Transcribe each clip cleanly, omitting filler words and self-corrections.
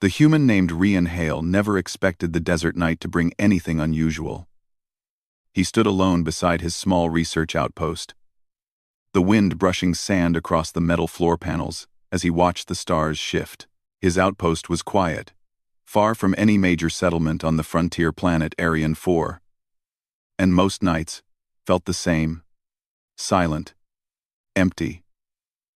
The human named Rian Hale never expected the desert night to bring anything unusual. He stood alone beside his small research outpost, the wind brushing sand across the metal floor panels as he watched the stars shift. His outpost was quiet, far from any major settlement on the frontier planet Arian 4. And most nights felt the same, silent, empty,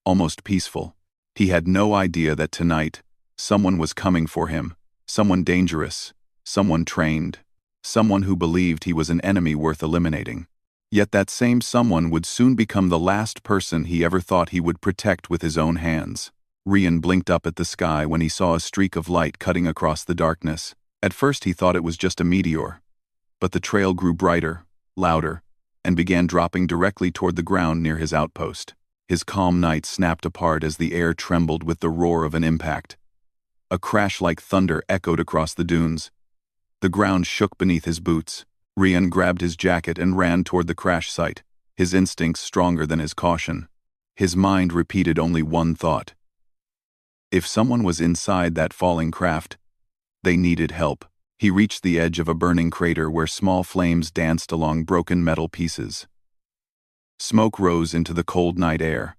almost peaceful. He had no idea that tonight, someone was coming for him, someone dangerous, someone trained, someone who believed he was an enemy worth eliminating. Yet that same someone would soon become the last person he ever thought he would protect with his own hands. Rian blinked up at the sky when he saw a streak of light cutting across the darkness. At first he thought it was just a meteor, but the trail grew brighter, louder, and began dropping directly toward the ground near his outpost. His calm night snapped apart as the air trembled with the roar of an impact. A crash like thunder echoed across the dunes. The ground shook beneath his boots. Rian grabbed his jacket and ran toward the crash site, his instincts stronger than his caution. His mind repeated only one thought. If someone was inside that falling craft, they needed help. He reached the edge of a burning crater where small flames danced along broken metal pieces. Smoke rose into the cold night air.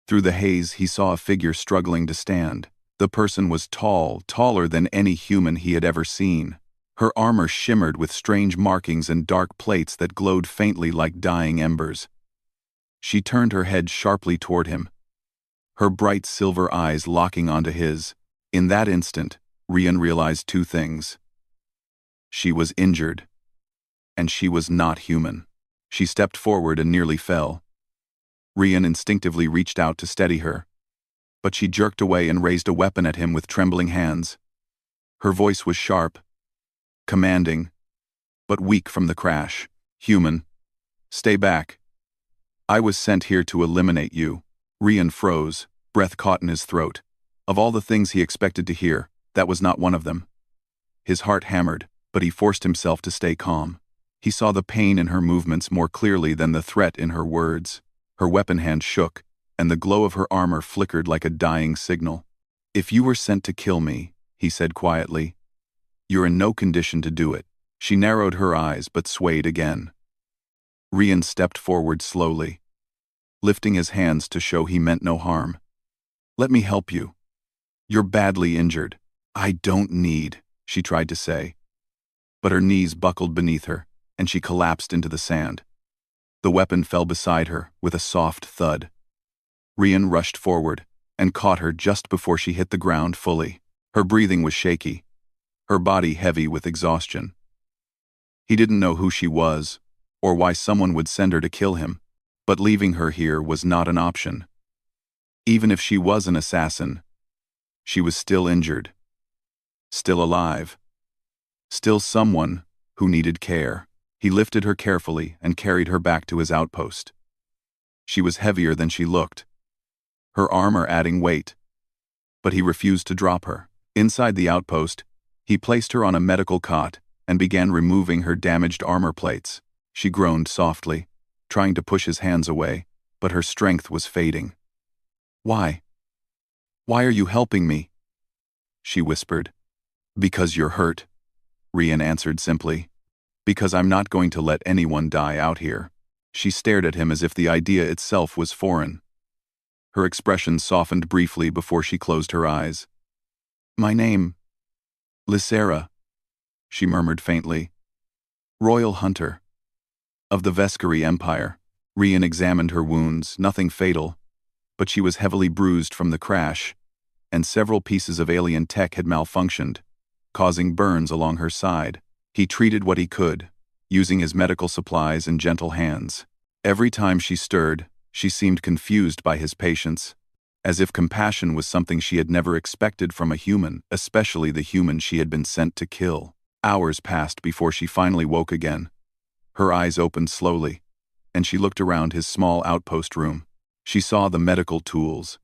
Through the haze, he saw a figure struggling to stand. The person was tall, taller than any human he had ever seen. Her armor shimmered with strange markings and dark plates that glowed faintly like dying embers. She turned her head sharply toward him, her bright silver eyes locking onto his. In that instant, Rian realized two things. She was injured, and she was not human. She stepped forward and nearly fell. Rian instinctively reached out to steady her, but she jerked away and raised a weapon at him with trembling hands. Her voice was sharp, commanding, but weak from the crash. Human, stay back. I was sent here to eliminate you. Rian froze, breath caught in his throat. Of all the things he expected to hear, that was not one of them. His heart hammered, but he forced himself to stay calm. He saw the pain in her movements more clearly than the threat in her words. Her weapon hand shook, and the glow of her armor flickered like a dying signal. If you were sent to kill me, he said quietly, you're in no condition to do it. She narrowed her eyes but swayed again. Rian stepped forward slowly, lifting his hands to show he meant no harm. Let me help you. You're badly injured. I don't need, she tried to say. But her knees buckled beneath her, and she collapsed into the sand. The weapon fell beside her with a soft thud. Rian rushed forward and caught her just before she hit the ground fully. Her breathing was shaky, her body heavy with exhaustion. He didn't know who she was, or why someone would send her to kill him, but leaving her here was not an option. Even if she was an assassin, she was still injured, still alive, still someone who needed care. He lifted her carefully and carried her back to his outpost. She was heavier than she looked, her armor adding weight, but he refused to drop her. Inside the outpost, he placed her on a medical cot and began removing her damaged armor plates. She groaned softly, trying to push his hands away, but her strength was fading. Why? Why are you helping me? She whispered. Because you're hurt, Rian answered simply. Because I'm not going to let anyone die out here. She stared at him as if the idea itself was foreign. Her expression softened briefly before she closed her eyes. My name, Lysera, she murmured faintly. Royal Hunter. Of the Veskari Empire. Rian examined her wounds, nothing fatal, but she was heavily bruised from the crash, and several pieces of alien tech had malfunctioned, causing burns along her side. He treated what he could, using his medical supplies and gentle hands. Every time she stirred, she seemed confused by his patience, as if compassion was something she had never expected from a human, especially the human she had been sent to kill. Hours passed before she finally woke again. Her eyes opened slowly, and she looked around his small outpost room. She saw the medical tools,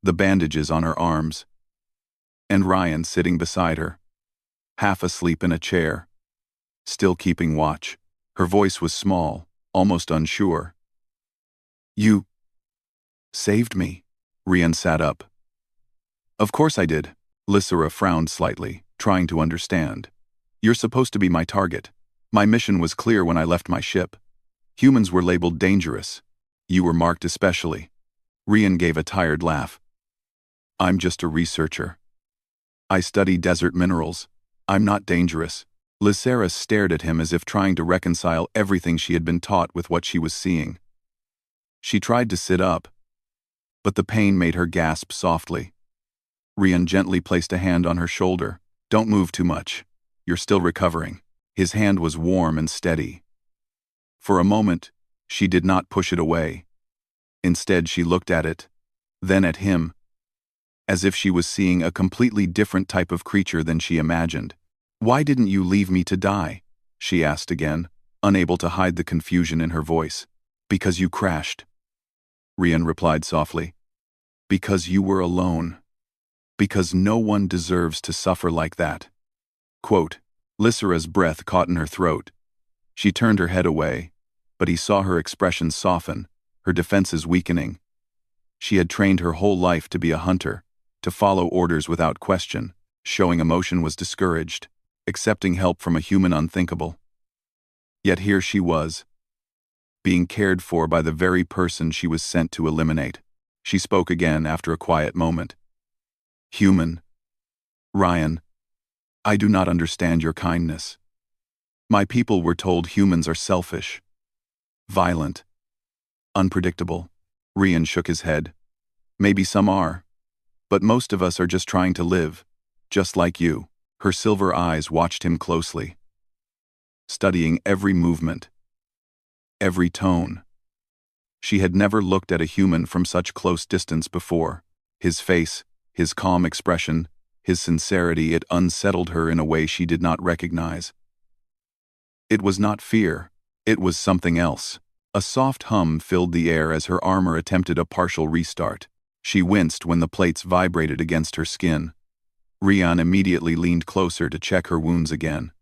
the bandages on her arms, and Rian sitting beside her, half asleep in a chair, still keeping watch. Her voice was small, almost unsure. You saved me. Rian sat up. Of course I did. Lysera frowned slightly, trying to understand. You're supposed to be my target. My mission was clear when I left my ship. Humans were labeled dangerous. You were marked especially. Rian gave a tired laugh. I'm just a researcher. I study desert minerals. I'm not dangerous. Lysera stared at him as if trying to reconcile everything she had been taught with what she was seeing. She tried to sit up, but the pain made her gasp softly. Rian gently placed a hand on her shoulder. Don't move too much. You're still recovering. His hand was warm and steady. For a moment, she did not push it away. Instead, she looked at it, then at him, as if she was seeing a completely different type of creature than she imagined. Why didn't you leave me to die? She asked again, unable to hide the confusion in her voice. Because you crashed. Rian replied softly. Because you were alone. Because no one deserves to suffer like that. Quote, Lysera's breath caught in her throat. She turned her head away, but he saw her expression soften, her defenses weakening. She had trained her whole life to be a hunter, to follow orders without question. Showing emotion was discouraged, accepting help from a human unthinkable. Yet here she was, being cared for by the very person she was sent to eliminate. She spoke again after a quiet moment. Human. Ryan, I do not understand your kindness. My people were told humans are selfish, violent, unpredictable. Rian shook his head. Maybe some are, but most of us are just trying to live, just like you. Her silver eyes watched him closely, studying every movement, every tone. She had never looked at a human from such close distance before. His face, his calm expression, his sincerity, it unsettled her in a way she did not recognize. It was not fear, it was something else. A soft hum filled the air as her armor attempted a partial restart. She winced when the plates vibrated against her skin. Rian immediately leaned closer to check her wounds again.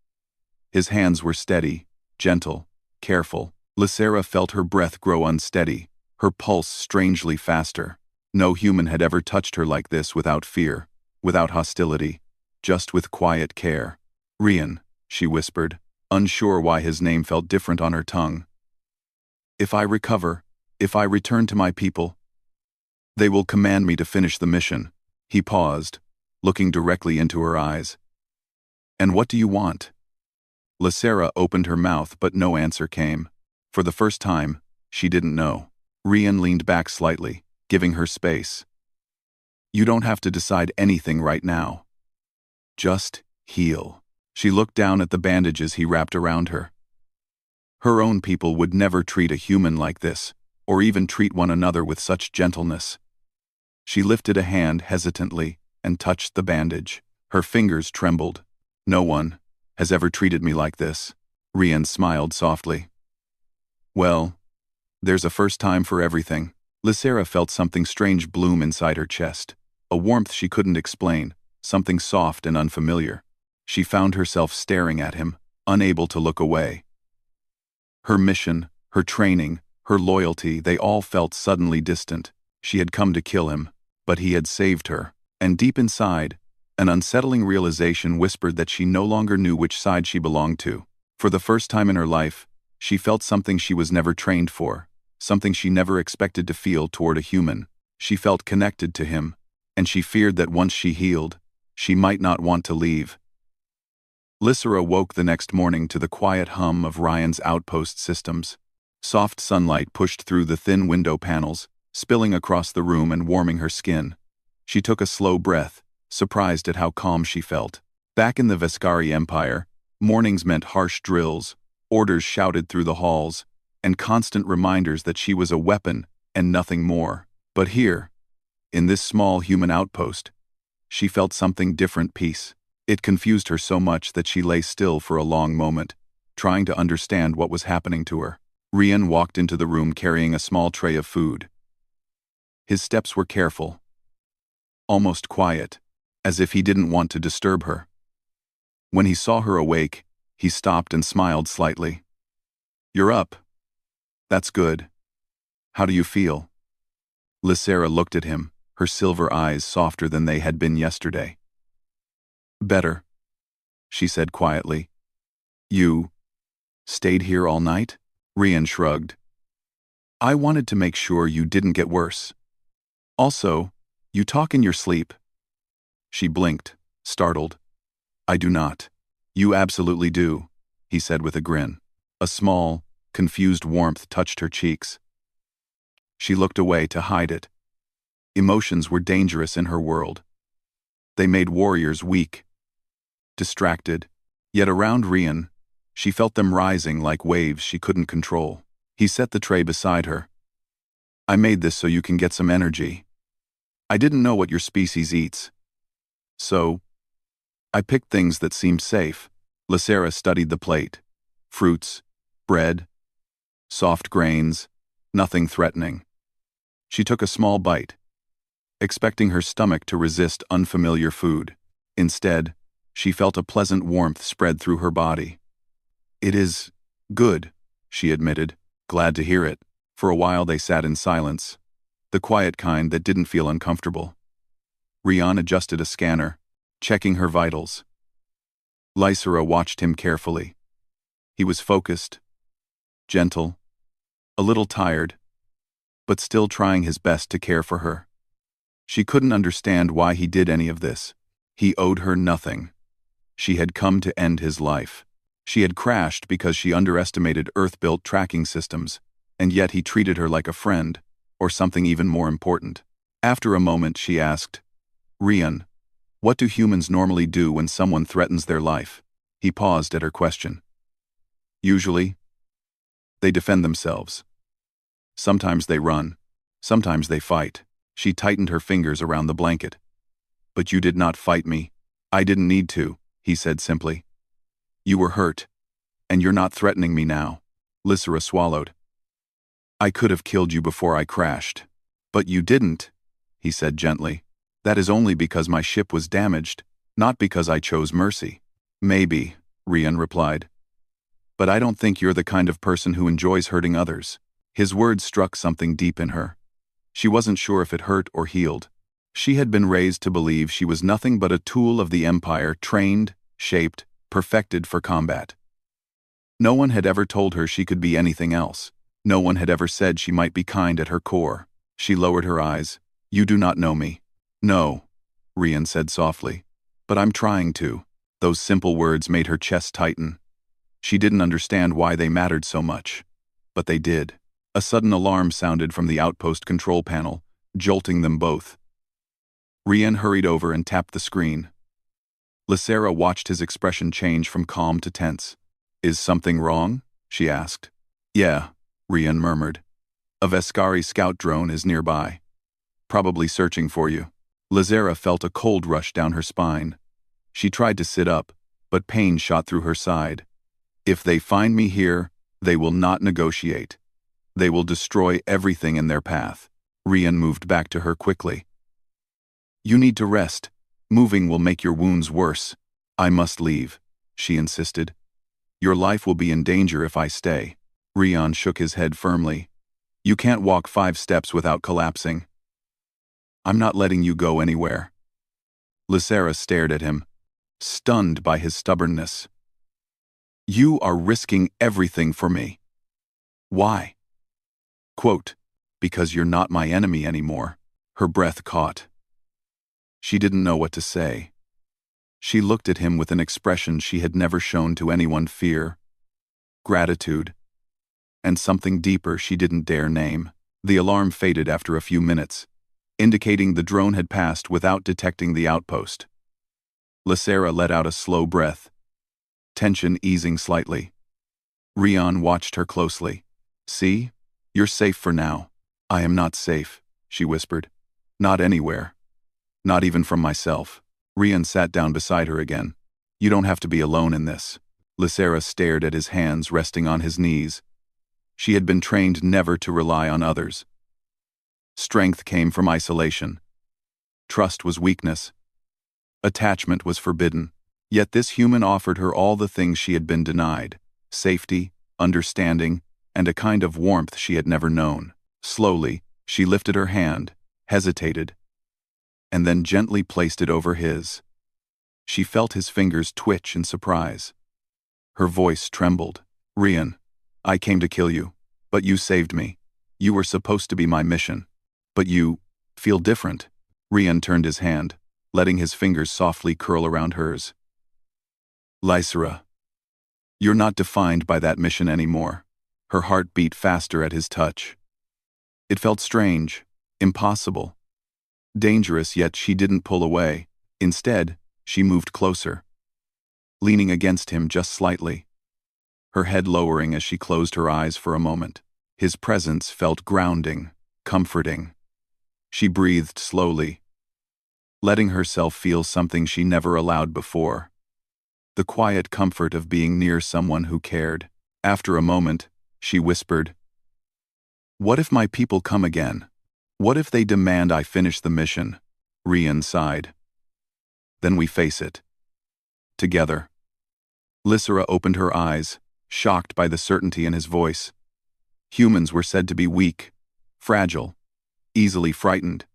His hands were steady, gentle, careful. Lysera felt her breath grow unsteady, her pulse strangely faster. No human had ever touched her like this without fear, without hostility, just with quiet care. Rian, she whispered, unsure why his name felt different on her tongue. If I recover, if I return to my people, they will command me to finish the mission. He paused, looking directly into her eyes. And what do you want? Lysera opened her mouth, but no answer came. For the first time, she didn't know. Rian leaned back slightly, giving her space. You don't have to decide anything right now. Just heal. She looked down at the bandages he wrapped around her. Her own people would never treat a human like this, or even treat one another with such gentleness. She lifted a hand hesitantly and touched the bandage. Her fingers trembled. No one has ever treated me like this. Rian smiled softly. Well, there's a first time for everything. Lysera felt something strange bloom inside her chest, a warmth she couldn't explain, something soft and unfamiliar. She found herself staring at him, unable to look away. Her mission, her training, her loyalty, they all felt suddenly distant. She had come to kill him, but he had saved her. And deep inside, an unsettling realization whispered that she no longer knew which side she belonged to. For the first time in her life, she felt something she was never trained for, something she never expected to feel toward a human. She felt connected to him, and she feared that once she healed, she might not want to leave. Lysera woke the next morning to the quiet hum of Ryan's outpost systems. Soft sunlight pushed through the thin window panels, spilling across the room and warming her skin. She took a slow breath, surprised at how calm she felt. Back in the Veskari Empire, mornings meant harsh drills, orders shouted through the halls, and constant reminders that she was a weapon and nothing more. But here, in this small human outpost, she felt something different. Peace. It confused her so much that she lay still for a long moment, trying to understand what was happening to her. Rian walked into the room carrying a small tray of food. His steps were careful, almost quiet, as if he didn't want to disturb her. When he saw her awake, he stopped and smiled slightly. You're up. That's good. How do you feel? Lysera looked at him, her silver eyes softer than they had been yesterday. Better, she said quietly. You stayed here all night? Rian shrugged. I wanted to make sure you didn't get worse. Also, you talk in your sleep. She blinked, startled. I do not. You absolutely do, he said with a grin. A small, confused warmth touched her cheeks. She looked away to hide it. Emotions were dangerous in her world. They made warriors weak, distracted, yet around Rian, she felt them rising like waves she couldn't control. He set the tray beside her. I made this so you can get some energy. I didn't know what your species eats. So, I picked things that seemed safe. Lysera studied the plate. Fruits, bread, soft grains, nothing threatening. She took a small bite, expecting her stomach to resist unfamiliar food. Instead, she felt a pleasant warmth spread through her body. It is good, she admitted, glad to hear it. For a while they sat in silence, the quiet kind that didn't feel uncomfortable. Rian adjusted a scanner, checking her vitals. Lysera watched him carefully. He was focused, gentle, a little tired, but still trying his best to care for her. She couldn't understand why he did any of this. He owed her nothing. She had come to end his life. She had crashed because she underestimated Earth-built tracking systems, and yet he treated her like a friend, or something even more important. After a moment she asked, Rian, what do humans normally do when someone threatens their life? He paused at her question. Usually, they defend themselves. Sometimes they run, sometimes they fight. She tightened her fingers around the blanket. But you did not fight me. I didn't need to, he said simply. You were hurt, and you're not threatening me now. Lysera swallowed. I could have killed you before I crashed. But you didn't, he said gently. That is only because my ship was damaged, not because I chose mercy. Maybe, Rian replied. But I don't think you're the kind of person who enjoys hurting others. His words struck something deep in her. She wasn't sure if it hurt or healed. She had been raised to believe she was nothing but a tool of the Empire, trained, shaped, perfected for combat. No one had ever told her she could be anything else. No one had ever said she might be kind at her core. She lowered her eyes. You do not know me. No, Rian said softly. But I'm trying to. Those simple words made her chest tighten. She didn't understand why they mattered so much. But they did. A sudden alarm sounded from the outpost control panel, jolting them both. Rian hurried over and tapped the screen. Lysera watched his expression change from calm to tense. Is something wrong? She asked. Yeah, Rian murmured. A Veskari scout drone is nearby. Probably searching for you. Lysera felt a cold rush down her spine. She tried to sit up, but pain shot through her side. If they find me here, they will not negotiate. They will destroy everything in their path. Rian moved back to her quickly. You need to rest. Moving will make your wounds worse. I must leave, she insisted. Your life will be in danger if I stay. Rian shook his head firmly. You can't walk 5 steps without collapsing. I'm not letting you go anywhere. Lysera stared at him, stunned by his stubbornness. You are risking everything for me. Why? Quote, because you're not my enemy anymore. Her breath caught. She didn't know what to say. She looked at him with an expression she had never shown to anyone: fear, gratitude, and something deeper she didn't dare name. The alarm faded after a few minutes, indicating the drone had passed without detecting the outpost. Lysera let out a slow breath, tension easing slightly. Rian watched her closely. See? You're safe for now. I am not safe, she whispered. Not anywhere. Not even from myself. Rian sat down beside her again. You don't have to be alone in this. Lysera stared at his hands resting on his knees. She had been trained never to rely on others. Strength came from isolation. Trust was weakness. Attachment was forbidden. Yet this human offered her all the things she had been denied: safety, understanding, and a kind of warmth she had never known. Slowly, she lifted her hand, hesitated, and then gently placed it over his. She felt his fingers twitch in surprise. Her voice trembled. Rian, I came to kill you, but you saved me. You were supposed to be my mission. But you feel different. Rian turned his hand, letting his fingers softly curl around hers. Lysera, you're not defined by that mission anymore. Her heart beat faster at his touch. It felt strange, impossible, dangerous, yet she didn't pull away. Instead, she moved closer, leaning against him just slightly, her head lowering as she closed her eyes for a moment. His presence felt grounding, comforting. She breathed slowly, letting herself feel something she never allowed before. The quiet comfort of being near someone who cared. After a moment, she whispered, "What if my people come again? What if they demand I finish the mission?" Rian sighed. "Then we face it. Together." Lysera opened her eyes, shocked by the certainty in his voice. Humans were said to be weak, fragile, easily frightened.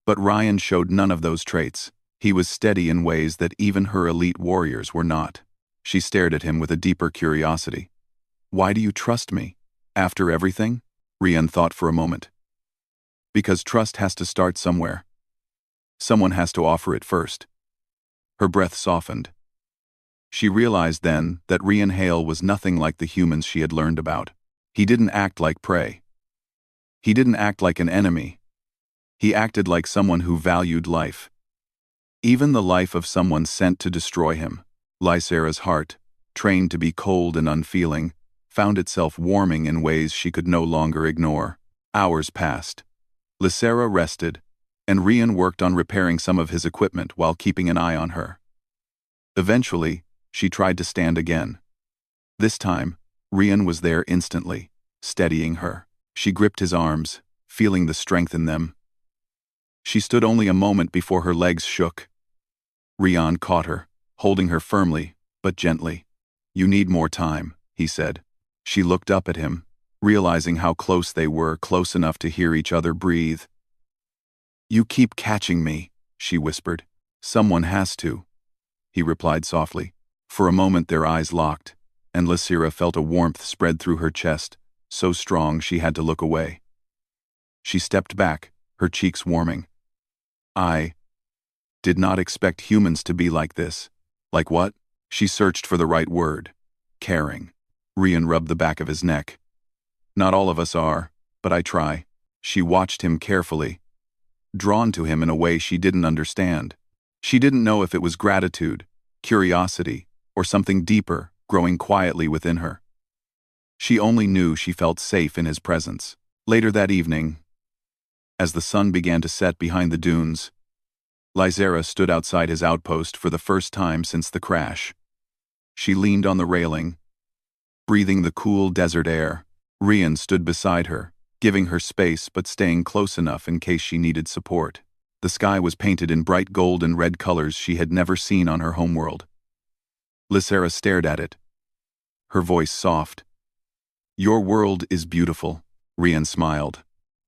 But Ryan showed none of those traits. He was steady in ways that even her elite warriors were not. She stared at him with a deeper curiosity. "Why do you trust me? After everything?" Rian thought for a moment. "Because trust has to start somewhere. Someone has to offer it first." Her breath softened. She realized then that Rian Hale was nothing like the humans she had learned about. He didn't act like prey. He didn't act like an enemy. He acted like someone who valued life. Even the life of someone sent to destroy him. Lysera's heart, trained to be cold and unfeeling, found itself warming in ways she could no longer ignore. Hours passed. Lysera rested, and Rian worked on repairing some of his equipment while keeping an eye on her. Eventually, she tried to stand again. This time, Rian was there instantly, steadying her. She gripped his arms, feeling the strength in them. She stood only a moment before her legs shook. Rian caught her, holding her firmly, but gently. "You need more time," he said. She looked up at him, realizing how close they were, close enough to hear each other breathe. "You keep catching me," she whispered. "Someone has to," he replied softly. For a moment their eyes locked, and Lysera felt a warmth spread through her chest, so strong she had to look away. She stepped back, her cheeks warming. "I did not expect humans to be like this." "Like what?" She searched for the right word. "Caring." Rian rubbed the back of his neck. "Not all of us are, but I try." She watched him carefully, drawn to him in a way she didn't understand. She didn't know if it was gratitude, curiosity, or something deeper, growing quietly within her. She only knew she felt safe in his presence. Later that evening, as the sun began to set behind the dunes, Lysera stood outside his outpost for the first time since the crash. She leaned on the railing, breathing the cool desert air. Rian stood beside her, giving her space but staying close enough in case she needed support. The sky was painted in bright gold and red colors she had never seen on her homeworld. Lysera stared at it, her voice soft. "Your world is beautiful," Rian smiled.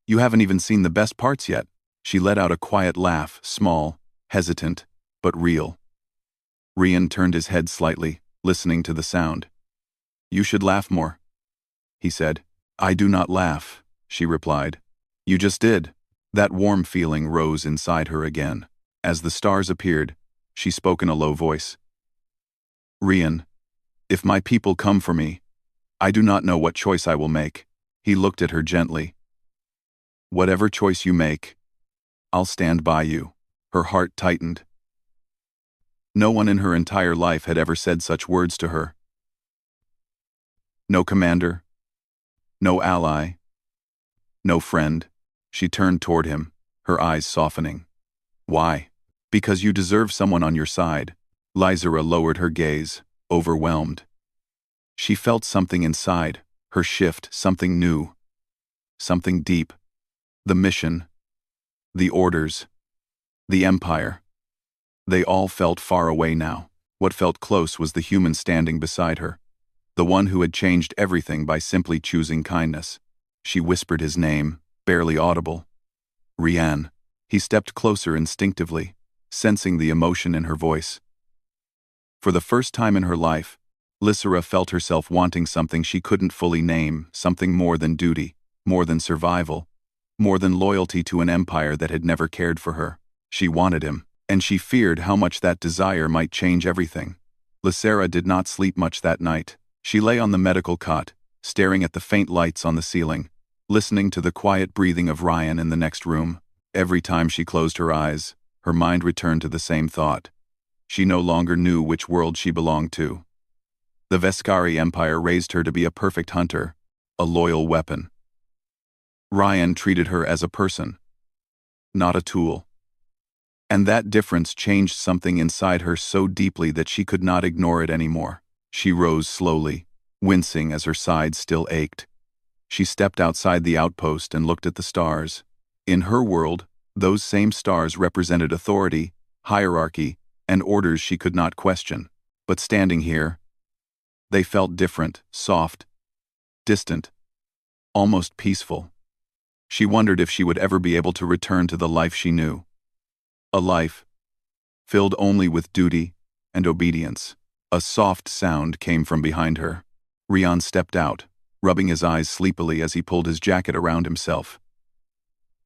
"You haven't even seen the best parts yet." She let out a quiet laugh, small, hesitant, but real. Rian turned his head slightly, listening to the sound. "You should laugh more," he said. "I do not laugh," she replied. "You just did." That warm feeling rose inside her again. As the stars appeared, she spoke in a low voice. "Rian, if my people come for me, I do not know what choice I will make." He looked at her gently. "Whatever choice you make, I'll stand by you." Her heart tightened. No one in her entire life had ever said such words to her. No commander, no ally, no friend. She turned toward him, her eyes softening. "Why?" "Because you deserve someone on your side." Lysera lowered her gaze, overwhelmed. She felt something inside her shift, something new, something deep. The mission, the orders, the empire. They all felt far away now. What felt close was the human standing beside her, the one who had changed everything by simply choosing kindness. She whispered his name, barely audible. "Rian." He stepped closer instinctively, sensing the emotion in her voice. For the first time in her life, Lysera felt herself wanting something she couldn't fully name, something more than duty, more than survival, more than loyalty to an empire that had never cared for her. She wanted him, and she feared how much that desire might change everything. Lysera did not sleep much that night. She lay on the medical cot, staring at the faint lights on the ceiling, listening to the quiet breathing of Ryan in the next room. Every time she closed her eyes, her mind returned to the same thought. She no longer knew which world she belonged to. The Veskari Empire raised her to be a perfect hunter, a loyal weapon. Ryan treated her as a person, not a tool. And that difference changed something inside her so deeply that she could not ignore it anymore. She rose slowly, wincing as her side still ached. She stepped outside the outpost and looked at the stars. In her world, those same stars represented authority, hierarchy, and orders she could not question. But standing here, they felt different, soft, distant, almost peaceful. She wondered if she would ever be able to return to the life she knew. A life filled only with duty and obedience. A soft sound came from behind her. Rian stepped out, rubbing his eyes sleepily as he pulled his jacket around himself.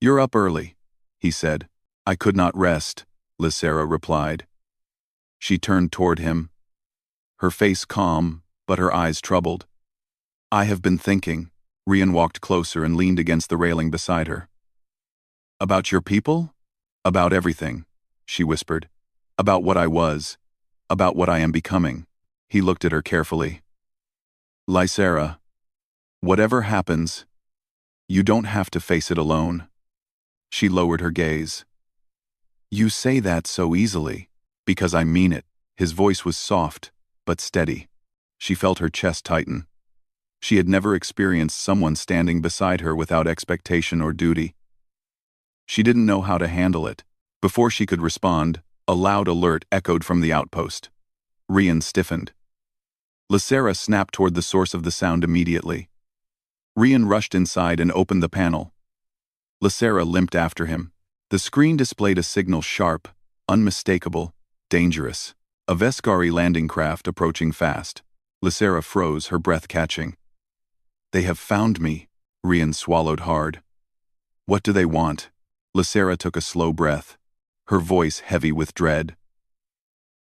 "You're up early," he said. "I could not rest," Lysera replied. She turned toward him, her face calm, but her eyes troubled. "I have been thinking." Rian walked closer and leaned against the railing beside her. "About your people? About everything," she whispered. "About what I was. About what I am becoming." He looked at her carefully. "Lysera, whatever happens, you don't have to face it alone." She lowered her gaze. "You say that so easily." "Because I mean it." His voice was soft, but steady. She felt her chest tighten. She had never experienced someone standing beside her without expectation or duty. She didn't know how to handle it. Before she could respond, a loud alert echoed from the outpost. Rian stiffened. Lysera snapped toward the source of the sound immediately. Rian rushed inside and opened the panel. Lysera limped after him. The screen displayed a signal sharp, unmistakable, dangerous. A Veskari landing craft approaching fast. Lysera froze, her breath catching. "They have found me," Rian swallowed hard. "What do they want?" Lysera took a slow breath, her voice heavy with dread.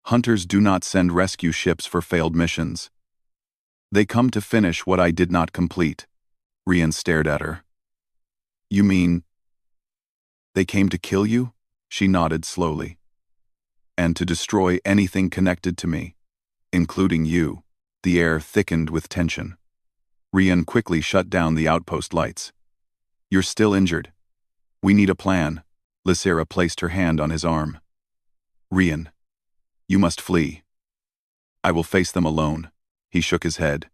"Hunters do not send rescue ships for failed missions. They come to finish what I did not complete." Rian stared at her. "You mean they came to kill you?" She nodded slowly. "And to destroy anything connected to me, including you." The air thickened with tension. Rian quickly shut down the outpost lights. "You're still injured. We need a plan." Lysera placed her hand on his arm. "Rian, you must flee. I will face them alone." He shook his head.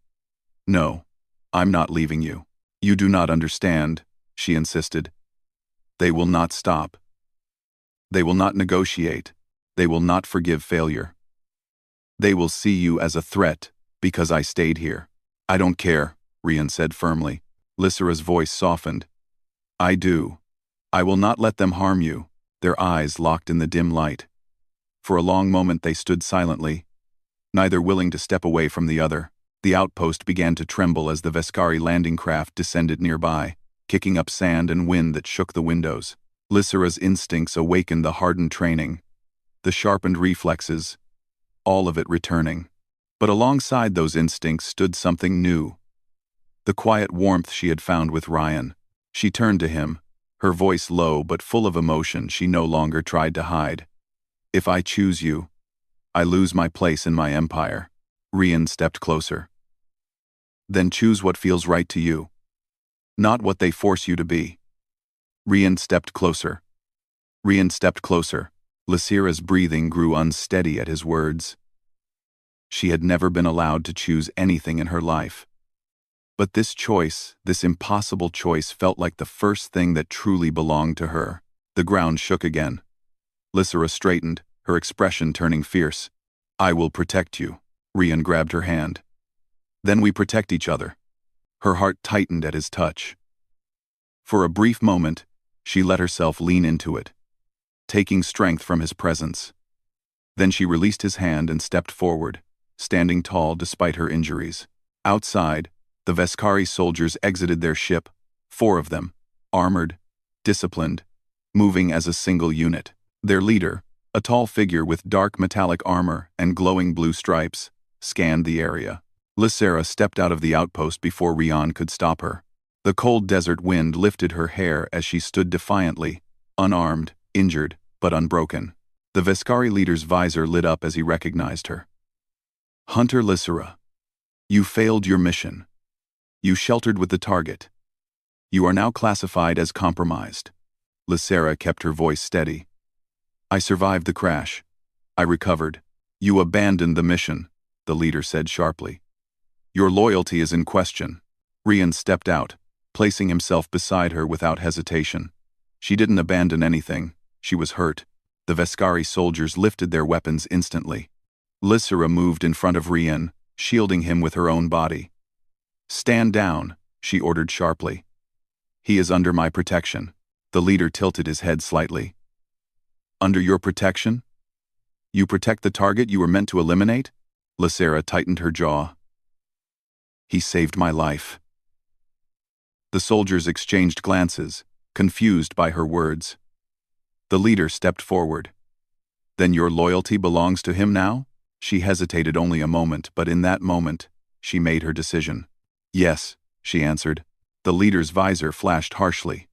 "No, I'm not leaving you." "You do not understand," she insisted. "They will not stop. They will not negotiate. They will not forgive failure. They will see you as a threat because I stayed here." "I don't care," Rian said firmly. Lysera's voice softened. "I do. I will not let them harm you." Their eyes locked in the dim light. For a long moment they stood silently, neither willing to step away from the other. The outpost began to tremble as the Veskari landing craft descended nearby, kicking up sand and wind that shook the windows. Lysera's instincts awakened the hardened training, the sharpened reflexes, all of it returning. But alongside those instincts stood something new. The quiet warmth she had found with Ryan. She turned to him, her voice low but full of emotion she no longer tried to hide. "If I choose you, I lose my place in my empire." Rian stepped closer. "Then choose what feels right to you, not what they force you to be." Rian stepped closer. Rian stepped closer. Lysera's breathing grew unsteady at his words. She had never been allowed to choose anything in her life. But this choice, this impossible choice, felt like the first thing that truly belonged to her. The ground shook again. Lysera straightened, her expression turning fierce. "I will protect you." Rian grabbed her hand. "Then we protect each other." Her heart tightened at his touch. For a brief moment, she let herself lean into it, taking strength from his presence. Then she released his hand and stepped forward, standing tall despite her injuries. Outside, the Veskari soldiers exited their ship, 4 of them, armored, disciplined, moving as a single unit. Their leader, a tall figure with dark metallic armor and glowing blue stripes, scanned the area. Lysera stepped out of the outpost before Rian could stop her. The cold desert wind lifted her hair as she stood defiantly, unarmed, injured, but unbroken. The Veskari leader's visor lit up as he recognized her. Hunter Lysera, you failed your mission. You sheltered with the target. You are now classified as compromised. Lysera kept her voice steady. I survived the crash. I recovered. You abandoned the mission, the leader said sharply. Your loyalty is in question. Rian stepped out, placing himself beside her without hesitation. She didn't abandon anything. She was hurt. The Veskari soldiers lifted their weapons instantly. Lysera moved in front of Rian, shielding him with her own body. Stand down, she ordered sharply. He is under my protection. The leader tilted his head slightly. Under your protection? You protect the target you were meant to eliminate? Lysera tightened her jaw. He saved my life. The soldiers exchanged glances, confused by her words. The leader stepped forward. Then your loyalty belongs to him now? She hesitated only a moment, but in that moment, she made her decision. Yes, she answered. The leader's visor flashed harshly.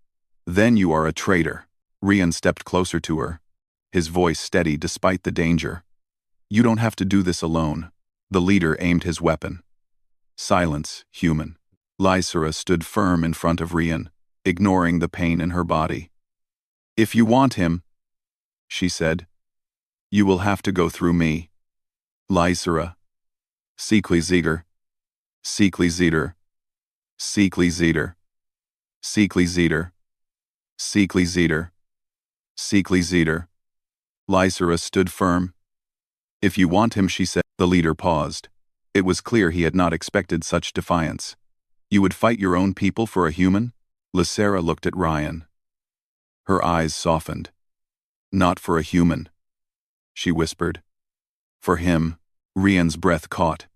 Then you are a traitor. Rian stepped closer to her, his voice steady despite the danger. You don't have to do this alone. The leader aimed his weapon. Silence, human. Lysera stood firm in front of Rian, ignoring the pain in her body. If you want him, she said, you will have to go through me. Lysera. Sikli Zeder. Sikli Zeder. Sikli Zeder. Sikli Zeder. Sikli Zeder. Sikli Zeder. Lysera stood firm. If you want him, she said. The leader paused. It was clear he had not expected such defiance. You would fight your own people for a human? Lysera looked at Rian. Her eyes softened. Not for a human, she whispered. For him. Rian's breath caught.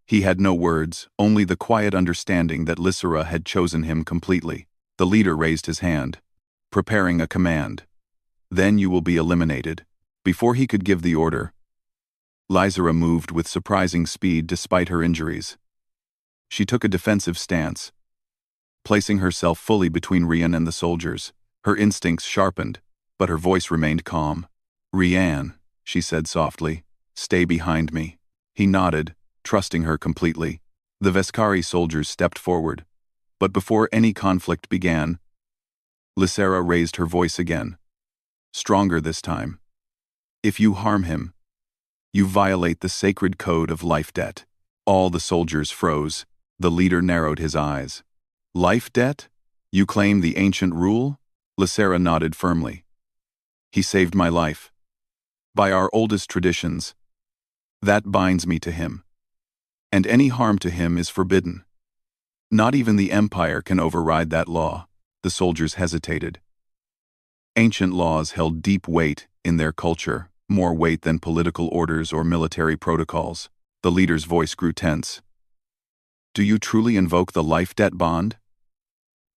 He had no words, only the quiet understanding that Lysera had chosen him completely. The leader raised his hand, preparing a command. Then you will be eliminated. Before he could give the order, Lysera moved with surprising speed despite her injuries. She took a defensive stance, placing herself fully between Rian and the soldiers. Her instincts sharpened, but her voice remained calm. Rian, she said softly, stay behind me. He nodded, trusting her completely. The Veskari soldiers stepped forward, but before any conflict began, Lysera raised her voice again, stronger this time. If you harm him, you violate the sacred code of life debt. All the soldiers froze. The leader narrowed his eyes. Life debt? You claim the ancient rule? Lysera nodded firmly. He saved my life. By our oldest traditions, that binds me to him. And any harm to him is forbidden. Not even the Empire can override that law. The soldiers hesitated. Ancient laws held deep weight in their culture, more weight than political orders or military protocols. The leader's voice grew tense. Do you truly invoke the life debt bond?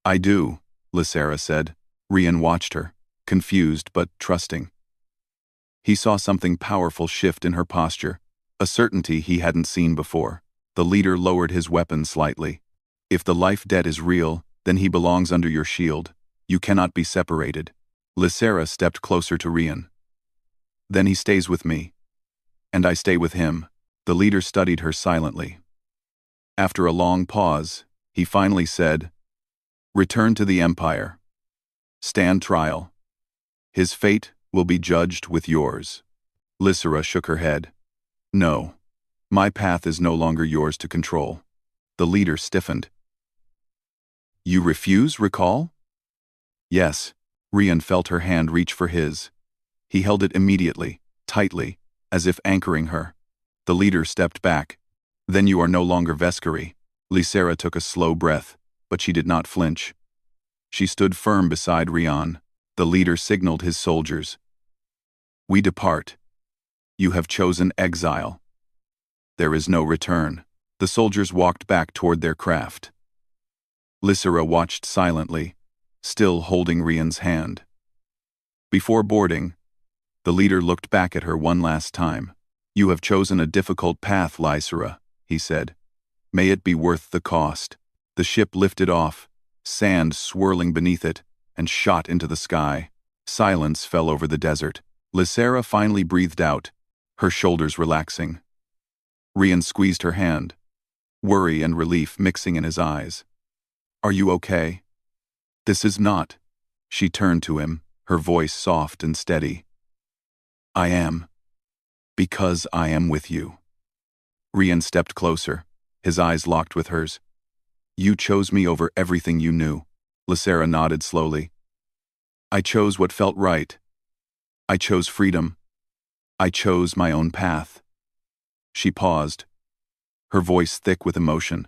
I do, Lysera said. Rian watched her, confused but trusting. He saw something powerful shift in her posture, a certainty he hadn't seen before. The leader lowered his weapon slightly. If the life debt is real, then he belongs under your shield. You cannot be separated. Lysera stepped closer to Rian. Then he stays with me. And I stay with him. The leader studied her silently. After a long pause, he finally said, Return to the Empire. Stand trial. His fate will be judged with yours. Lysera shook her head. No. My path is no longer yours to control. The leader stiffened. You refuse, recall? Yes. Rian felt her hand reach for his. He held it immediately, tightly, as if anchoring her. The leader stepped back. Then you are no longer Veskari. Lysera took a slow breath, but she did not flinch. She stood firm beside Rian. The leader signaled his soldiers. We depart. You have chosen exile. There is no return. The soldiers walked back toward their craft. Lysera watched silently, still holding Rian's hand. Before boarding, the leader looked back at her one last time. You have chosen a difficult path, Lysera, he said. May it be worth the cost. The ship lifted off, sand swirling beneath it, and shot into the sky. Silence fell over the desert. Lysera finally breathed out, her shoulders relaxing. Rian squeezed her hand, worry and relief mixing in his eyes. Are you okay? This is not. She turned to him, her voice soft and steady. I am. Because I am with you. Rian stepped closer, his eyes locked with hers. You chose me over everything you knew. Lysera nodded slowly. I chose what felt right. I chose freedom. I chose my own path. She paused, her voice thick with emotion.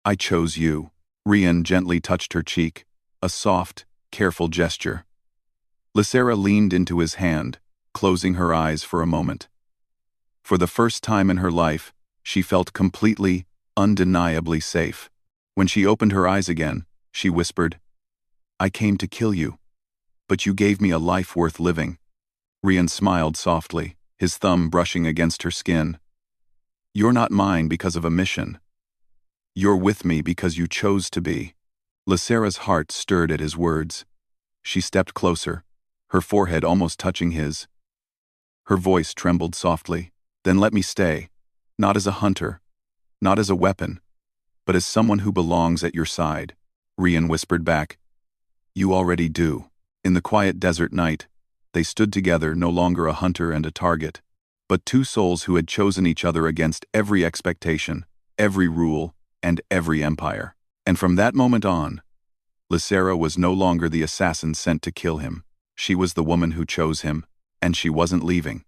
I chose you. Rian gently touched her cheek, a soft, careful gesture. Lysera leaned into his hand, closing her eyes for a moment. For the first time in her life, she felt completely, undeniably safe. When she opened her eyes again, she whispered, I came to kill you, but you gave me a life worth living. Rian smiled softly, his thumb brushing against her skin. You're not mine because of a mission. You're with me because you chose to be. Lysera's heart stirred at his words. She stepped closer, her forehead almost touching his. Her voice trembled softly. Then let me stay, not as a hunter, not as a weapon, but as someone who belongs at your side. Rian whispered back. You already do. In the quiet desert night, they stood together, no longer a hunter and a target, but two souls who had chosen each other against every expectation, every rule, and every empire. And from that moment on, Lysera was no longer the assassin sent to kill him. She was the woman who chose him, and she wasn't leaving.